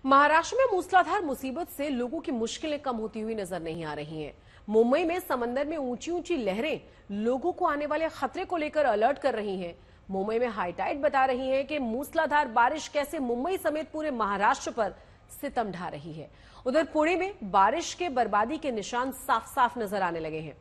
महाराष्ट्र में मूसलाधार मुसीबत से लोगों की मुश्किलें कम होती हुई नजर नहीं आ रही हैं। मुंबई में समंदर में ऊंची ऊंची लहरें लोगों को आने वाले खतरे को लेकर अलर्ट कर रही हैं। मुंबई में हाईटाइड बता रही है कि मूसलाधार बारिश कैसे मुंबई समेत पूरे महाराष्ट्र पर सितम ढा रही है। उधर पुणे में बारिश के बर्बादी के निशान साफ साफ नजर आने लगे हैं।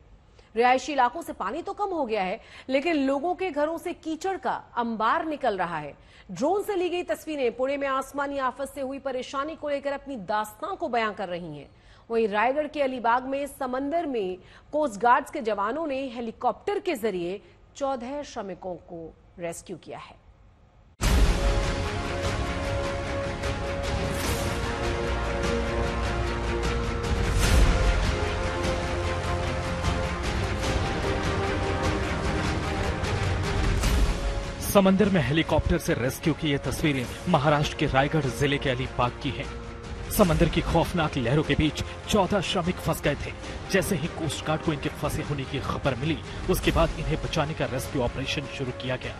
रिहायशी इलाकों से पानी तो कम हो गया है, लेकिन लोगों के घरों से कीचड़ का अंबार निकल रहा है। ड्रोन से ली गई तस्वीरें पुणे में आसमानी आफत से हुई परेशानी को लेकर अपनी दास्तां को बयां कर रही हैं। वहीं रायगढ़ के अलीबाग में समंदर में कोस्ट गार्ड्स के जवानों ने हेलीकॉप्टर के जरिए 14 श्रमिकों को रेस्क्यू किया है। समंदर में हेलीकॉप्टर से रेस्क्यू की ये तस्वीरें महाराष्ट्र के रायगढ़ जिले के अलीबाग की हैं। समंदर की खौफनाक लहरों के बीच 14 श्रमिक फंस गए थे। जैसे ही कोस्ट गार्ड को इनके फंसे होने की खबर मिली, उसके बाद इन्हें बचाने का रेस्क्यू ऑपरेशन शुरू किया गया।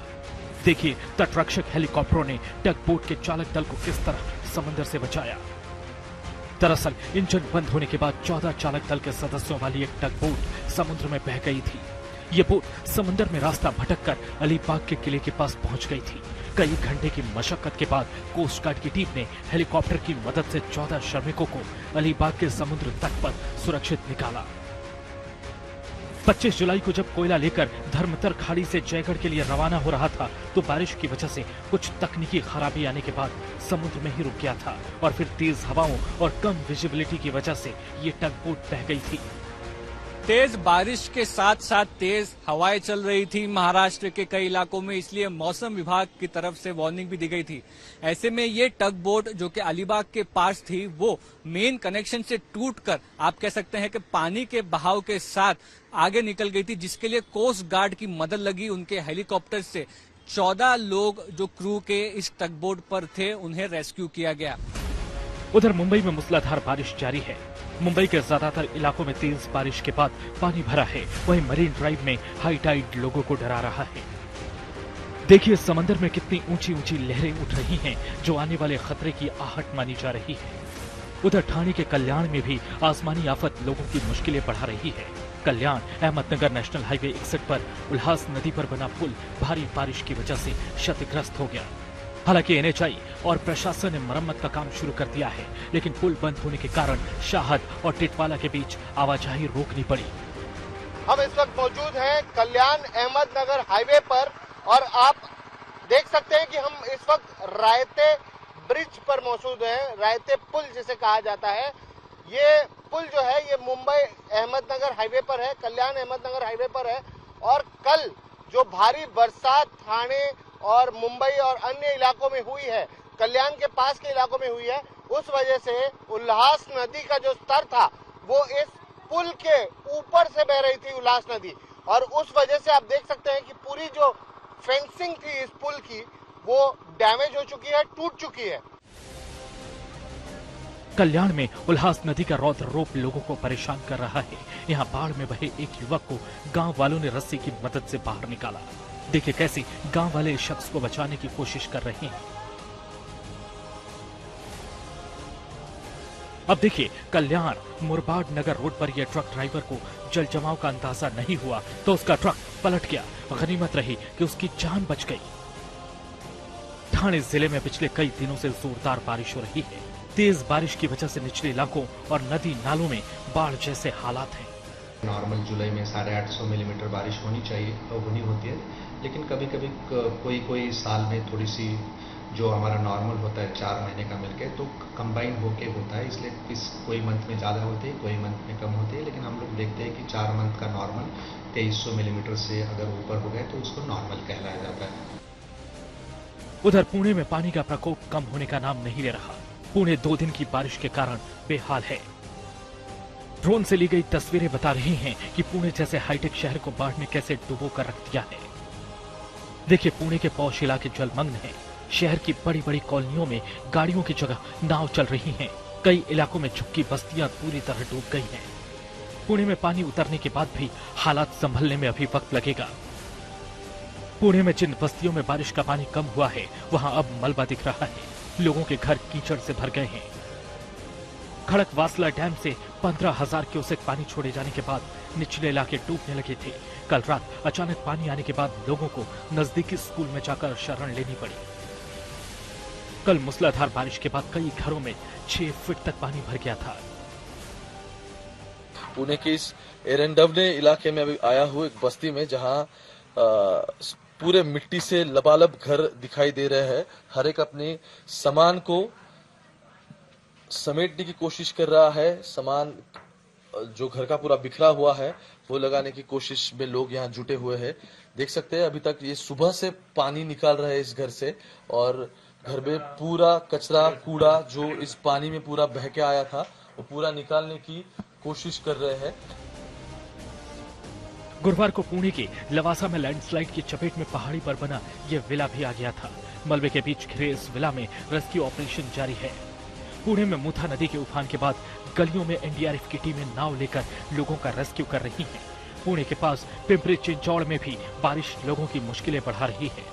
देखिए तटरक्षक हेलीकॉप्टरों ने टग बोट के चालक दल को किस तरह समंदर से बचाया। दरअसल इंजन बंद होने के बाद 14 चालक दल के सदस्यों वाली एक टग बोट समुद्र में बह गई थी। ये बोट समंदर में रास्ता भटककर अलीबाग के किले के पास पहुंच गई थी। कई घंटे की मशक्कत के बाद कोस्ट गार्ड की टीम ने हेलीकॉप्टर की मदद से 14 श्रमिकों को अलीबाग के समुद्र तट पर सुरक्षित निकाला। 25 जुलाई को जब कोयला लेकर धर्मतर खाड़ी से जयगढ़ के लिए रवाना हो रहा था, तो बारिश की वजह से कुछ तकनीकी खराबी आने के बाद समुद्र में ही रुक गया था और फिर तेज हवाओं और कम विजिबिलिटी की वजह से ये टग बोट बह गई थी। तेज बारिश के साथ साथ तेज हवाएं चल रही थी महाराष्ट्र के कई इलाकों में, इसलिए मौसम विभाग की तरफ से वार्निंग भी दी गई थी। ऐसे में ये टग बोट जो कि अलीबाग के पास थी, वो मेन कनेक्शन से टूटकर आप कह सकते हैं कि पानी के बहाव के साथ आगे निकल गई थी, जिसके लिए कोस्ट गार्ड की मदद लगी। उनके हेलीकॉप्टर से 14 लोग जो क्रू के इस टग बोट पर थे, उन्हें रेस्क्यू किया गया। उधर मुंबई में मूसलाधार बारिश जारी है। मुंबई के ज्यादातर इलाकों में तेज बारिश के बाद पानी भरा है। वहीं मरीन ड्राइव में हाई टाइड लोगों को डरा रहा है। देखिए समंदर में कितनी ऊंची ऊंची लहरें उठ रही हैं, जो आने वाले खतरे की आहट मानी जा रही है। उधर ठाणे के कल्याण में भी आसमानी आफत लोगों की मुश्किलें बढ़ा रही है। कल्याण अहमदनगर नेशनल हाईवे 61 पर उल्हास नदी पर बना पुल भारी बारिश की वजह से क्षतिग्रस्त हो गया। हालांकि एनएचआई और प्रशासन ने मरम्मत का काम शुरू कर दिया है, लेकिन पुल बंद होने के कारण शाहद और टिटवाला के बीच आवाजाही रोकनी पड़ी। हम इस वक्त मौजूद हैं कल्याण अहमदनगर हाईवे पर और आप देख सकते हैं कि हम इस वक्त रायते ब्रिज पर मौजूद हैं। रायते पुल जिसे कहा जाता है, ये पुल जो है ये मुंबई अहमदनगर हाईवे पर है, कल्याण अहमदनगर हाईवे पर है। और कल जो भारी बरसात ठाणे और मुंबई और अन्य इलाकों में हुई है, कल्याण के पास के इलाकों में हुई है, उस वजह से उल्हास नदी का जो स्तर था वो इस पुल के ऊपर से बह रही थी उल्हास नदी, और उस वजह से आप देख सकते हैं कि पूरी जो फेंसिंग थी इस पुल की वो डैमेज हो चुकी है, टूट चुकी है। कल्याण में उल्हास नदी का रौद्र रूप लोगों को परेशान कर रहा है। यहाँ बाढ़ में बहे एक युवक को गांव वालों ने रस्सी की मदद से बाहर निकाला। देखिए कैसे गांव वाले इस शख्स को बचाने की कोशिश कर रहे हैं। अब देखिए कल्याण मुरबाड नगर रोड पर यह ट्रक ड्राइवर को जल जमाव का अंदाजा नहीं हुआ तो उसका ट्रक पलट गया। गनीमत रही कि उसकी जान बच गई। ठाणे जिले में पिछले कई दिनों से जोरदार बारिश हो रही है। तेज बारिश की वजह से निचले इलाकों और नदी नालों में बाढ़ जैसे हालात हैं। नॉर्मल जुलाई में 850 मिलीमीटर बारिश होनी चाहिए और होनी होती है, लेकिन कभी कभी कोई साल में थोड़ी सी जो हमारा नॉर्मल होता है 4 महीने का मिलके तो कंबाइन होके होता है, इसलिए कोई मंथ में ज़्यादा होती है, कोई मंथ में कम होती है। लेकिन हम लोग देखते हैं कि 4 मंथ का नॉर्मल 2300 मिलीमीटर से अगर ऊपर हो गए तो उसको नॉर्मल कहलाया जाता है। उधर पुणे में पानी का प्रकोप कम होने का नाम नहीं ले रहा। पुणे 2 दिन की बारिश के कारण बेहाल है। ड्रोन से ली गई तस्वीरें बता रही हैं कि पुणे जैसे हाईटेक शहर को बाढ़ ने कैसे डुबो कर रख दिया है। देखिए पुणे के पौष इलाके जलमग्न हैं। शहर की बड़ी बड़ी कॉलोनियों में गाड़ियों की जगह नाव चल रही हैं। कई इलाकों में झुग्गी बस्तियां पूरी तरह डूब गई हैं। पुणे में पानी उतरने के बाद भी हालात संभलने में अभी वक्त लगेगा। पुणे में जिन बस्तियों में बारिश का पानी कम हुआ है, वहां अब मलबा दिख रहा है। लोगों के घर कीचड़ से भर गए हैं। खड़कवासला डैम से 15,000 क्यूसेक पानी छोड़े जाने के बाद निचले इलाके डूबने लगे थे। कल रात अचानक पानी आने के बाद लोगों को नजदीकी स्कूल में जाकर शरण लेनी पड़ी। कल मूसलाधार बारिश के बाद कई घरों में 6 फीट तक पानी भर गया था। पुणे के इस एरंडवने इलाके में अभी आया हूँ, एक बस्ती में, जहां पूरे मिट्टी से लबालब घर दिखाई दे रहे हैं। हर एक अपने सामान को समेटने की कोशिश कर रहा है। सामान जो घर का पूरा बिखरा हुआ है वो लगाने की कोशिश में लोग यहाँ जुटे हुए हैं। देख सकते हैं अभी तक ये सुबह से पानी निकाल रहे हैं इस घर से, और घर में पूरा कचरा कूड़ा जो इस पानी में पूरा बह के आया था वो पूरा निकालने की कोशिश कर रहे हैं। गुरुवार को पुणे के लवासा में लैंडस्लाइड की चपेट में पहाड़ी पर बना ये विला भी आ गया था। मलबे के बीच घिरे इस विला में रेस्क्यू ऑपरेशन जारी है। पुणे में मुथा नदी के उफान के बाद गलियों में एनडीआरएफ की टीमें नाव लेकर लोगों का रेस्क्यू कर रही हैं। पुणे के पास पिंपरी चिंचौड़ में भी बारिश लोगों की मुश्किलें बढ़ा रही है।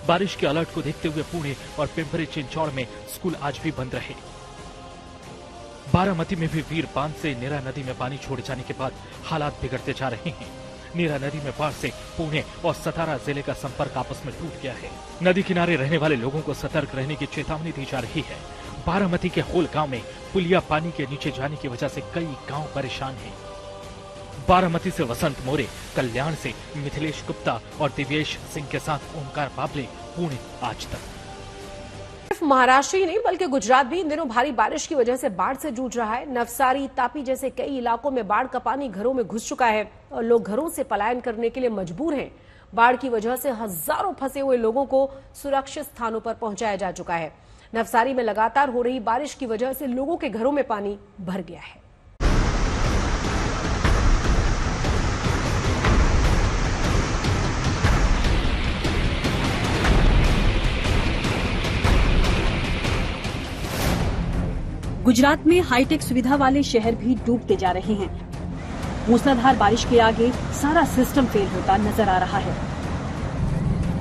बारिश के अलर्ट को देखते हुए पुणे और पिंपरी चिंचौड़ में स्कूल आज भी बंद रहे। बारामती में भी वीर बांध से नीरा नदी में पानी छोड़े जाने के बाद हालात बिगड़ते जा रहे हैं। नीरा नदी में बाढ़ से पुणे और सतारा जिले का संपर्क आपस में टूट गया है। नदी किनारे रहने वाले लोगों को सतर्क रहने की चेतावनी दी जा रही है। बारामती के होल गांव में पुलिया पानी के नीचे जाने की वजह से कई गांव परेशान हैं। बारामती से वसंत मोरे, कल्याण से मिथिलेश गुप्ता और दिव्येश सिंह के साथ ओमकार बाबले, पुणे आज तक। सिर्फ महाराष्ट्र ही नहीं बल्कि गुजरात भी इन दिनों भारी बारिश की वजह से बाढ़ से जूझ रहा है। नवसारी, तापी जैसे कई इलाकों में बाढ़ का पानी घरों में घुस चुका है और लोग घरों से पलायन करने के लिए मजबूर हैं। बाढ़ की वजह से हजारों फंसे हुए लोगों को सुरक्षित स्थानों पर पहुंचाया जा चुका है। नवसारी में लगातार हो रही बारिश की वजह से लोगों के घरों में पानी भर गया है। गुजरात में हाईटेक सुविधा वाले शहर भी डूबते जा रहे हैं। मूसलाधार बारिश के आगे सारा सिस्टम फेल होता नजर आ रहा है।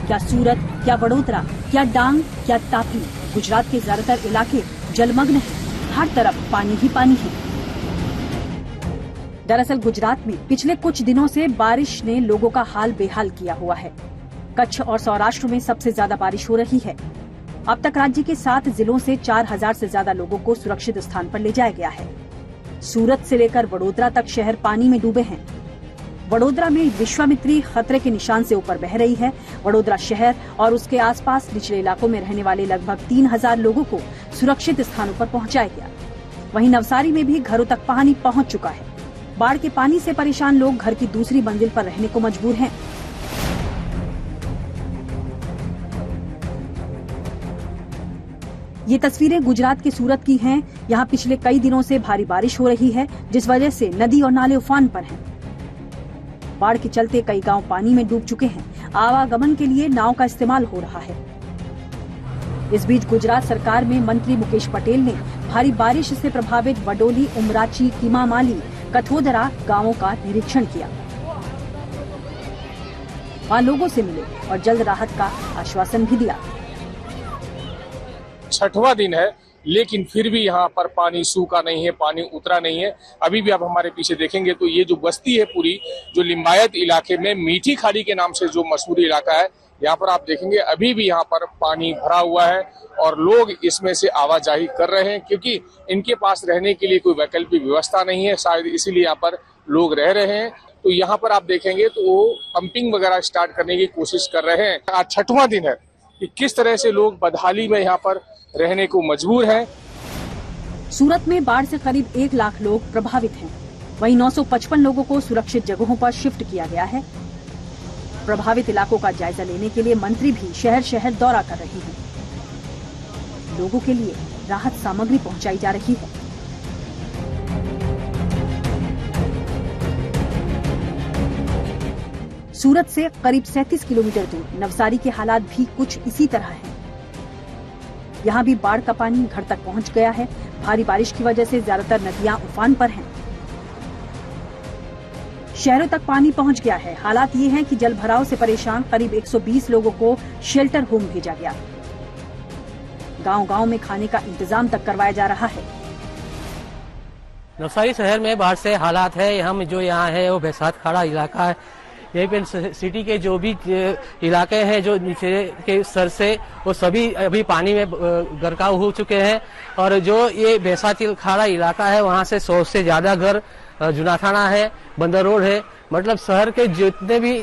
क्या सूरत, क्या वडोदरा, क्या डांग, क्या तापी, गुजरात के ज्यादातर इलाके जलमग्न हैं। हर तरफ पानी ही पानी है। दरअसल गुजरात में पिछले कुछ दिनों से बारिश ने लोगों का हाल बेहाल किया हुआ है। कच्छ और सौराष्ट्र में सबसे ज्यादा बारिश हो रही है। अब तक राज्य के 7 जिलों से 4,000 से ज्यादा लोगों को सुरक्षित स्थान पर ले जाया गया है। सूरत से लेकर वडोदरा तक शहर पानी में डूबे हैं। वडोदरा में विश्वामित्री खतरे के निशान से ऊपर बह रही है। वडोदरा शहर और उसके आसपास निचले इलाकों में रहने वाले लगभग 3,000 लोगों को सुरक्षित स्थानों पर पहुंचाया गया। वहीं नवसारी में भी घरों तक पानी पहुंच चुका है। बाढ़ के पानी से परेशान लोग घर की दूसरी मंजिल पर रहने को मजबूर हैं। ये तस्वीरें गुजरात के सूरत की हैं। यहाँ पिछले कई दिनों से भारी बारिश हो रही है, जिस वजह से नदी और नाले उफान पर हैं। बाढ़ के चलते कई गांव पानी में डूब चुके हैं। आवागमन के लिए नाव का इस्तेमाल हो रहा है। इस बीच गुजरात सरकार में मंत्री मुकेश पटेल ने भारी बारिश से प्रभावित वडोली, उमराची, कीमामाली, कथोदरा गांवों का निरीक्षण किया। वहाँ लोगों से मिले और जल्द राहत का आश्वासन भी दिया। 6वां दिन है, लेकिन फिर भी यहाँ पर पानी सूखा नहीं है, पानी उतरा नहीं है। अभी भी आप हमारे पीछे देखेंगे तो ये जो बस्ती है पूरी, जो लिम्बायत इलाके में मीठी खाड़ी के नाम से जो मशहूर इलाका है, यहाँ पर आप देखेंगे अभी भी यहाँ पर पानी भरा हुआ है और लोग इसमें से आवाजाही कर रहे हैं, क्योंकि इनके पास रहने के लिए कोई वैकल्पिक व्यवस्था नहीं है, शायद इसीलिए यहाँ पर लोग रह रहे हैं। तो यहाँ पर आप देखेंगे तो वो पंपिंग वगैरह स्टार्ट करने की कोशिश कर रहे हैं। आज 6वां दिन है कि किस तरह से लोग बदहाली में यहाँ पर रहने को मजबूर हैं। सूरत में बाढ़ से करीब 1 लाख लोग प्रभावित हैं। वहीं 955 लोगों को सुरक्षित जगहों पर शिफ्ट किया गया है। प्रभावित इलाकों का जायजा लेने के लिए मंत्री भी शहर शहर दौरा कर रहे हैं। लोगों के लिए राहत सामग्री पहुंचाई जा रही है। सूरत से करीब 37 किलोमीटर दूर नवसारी के हालात भी कुछ इसी तरह हैं। यहाँ भी बाढ़ का पानी घर तक पहुँच गया है। भारी बारिश की वजह से ज्यादातर नदियाँ उफान पर हैं। शहरों तक पानी पहुँच गया है। हालात ये हैं कि जल भराव से परेशान करीब 120 लोगों को शेल्टर होम भेजा गया। गांव-गांव में खाने का इंतजाम तक करवाया जा रहा है। नवसारी शहर में बाढ़ से हालात है। हम जो यहाँ है वो बैसात खाड़ा इलाका है। यहीं पे सिटी के जो भी इलाके हैं जो नीचे के स्तर से वो सभी अभी पानी में गरकाव हो चुके हैं और जो ये बैसात खाड़ा इलाका है वहाँ से 100 से ज्यादा घर, जुनाथाना है, बंदर रोड है, मतलब शहर के जितने भी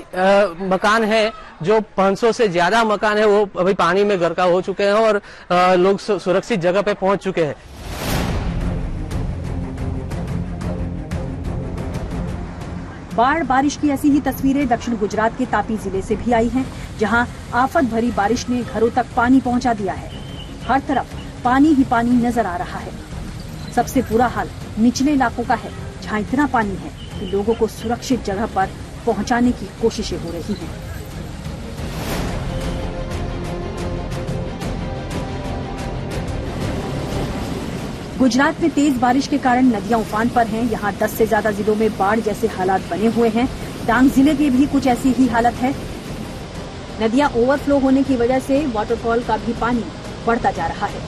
मकान हैं, जो 500 से ज्यादा मकान है वो अभी पानी में गरकाव हो चुके हैं और लोग सुरक्षित जगह पे पहुंच चुके हैं। बाढ़ बारिश की ऐसी ही तस्वीरें दक्षिण गुजरात के तापी जिले से भी आई हैं, जहां आफत भरी बारिश ने घरों तक पानी पहुंचा दिया है। हर तरफ पानी ही पानी नजर आ रहा है। सबसे बुरा हाल निचले इलाकों का है, जहां इतना पानी है कि लोगों को सुरक्षित जगह पर पहुंचाने की कोशिशें हो रही हैं। गुजरात में तेज बारिश के कारण नदियां उफान पर हैं। यहाँ 10 से ज्यादा जिलों में बाढ़ जैसे हालात बने हुए हैं। डांग जिले की भी कुछ ऐसी ही हालत है। नदियां ओवरफ्लो होने की वजह से वाटरफॉल का भी पानी बढ़ता जा रहा है।